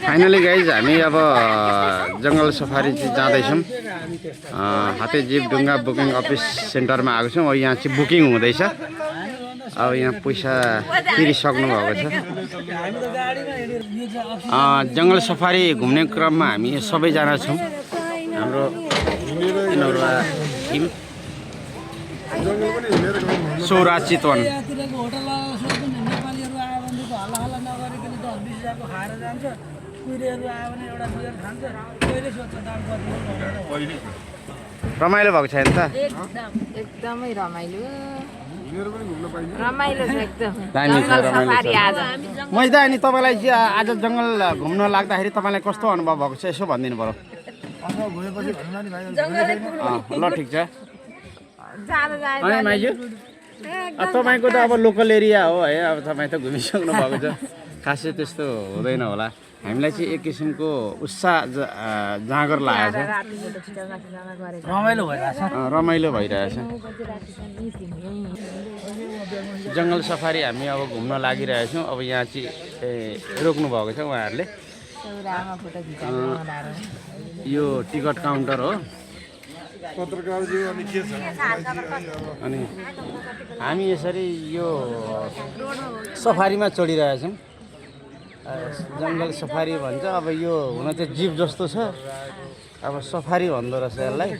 Finally guys हामी अब जङ्गल सफारी चाहिँ जाँदैछौँ। हाते जीव ढुङ्गा बुकिङ अफिस सेन्टरमा आएको छौँ। यहाँ चाहिँ बुकिङ हुँदैछ। अब यहाँ पैसा तिरिसक्नु भएको छ। जङ्गल सफारी घुम्ने क्रममा हामी सबैजना छौँ। हाम्रो टिम सौराज चितवन रमाइलो भएको छैन त? एकदमै रमाइलो रमाइलो छ एकदम। मैले अनि तपाईँलाई चाहिँ आज जङ्गल घुम्न लाग्दाखेरि तपाईँलाई कस्तो अनुभव भएको छ यसो भनिदिनु पर्यो। ल ठिक छ। माइजू तपाईँको त अब लोकल एरिया हो है, अब तपाईँ त घुमिसक्नु भएको छ। खासै त्यस्तो हुँदैन होला। हामीलाई चाहिँ एक किसिमको उत्साह जाँगर लागेको छ। रमाइलो भइरहेछ। जङ्गल सफारी हामी अब घुम्न लागिरहेछौँ। अब यहाँ चाहिँ रोक्नु भएको छ उहाँहरूले। यो टिकट काउन्टर हो। अनि हामी यसरी यो सफारीमा चढिरहेछौँ। जङ्गल सफारी भन्छ। अब यो हुन चाहिँ जीप जस्तो छ, अब सफारी भन्दो रहेछ यसलाई।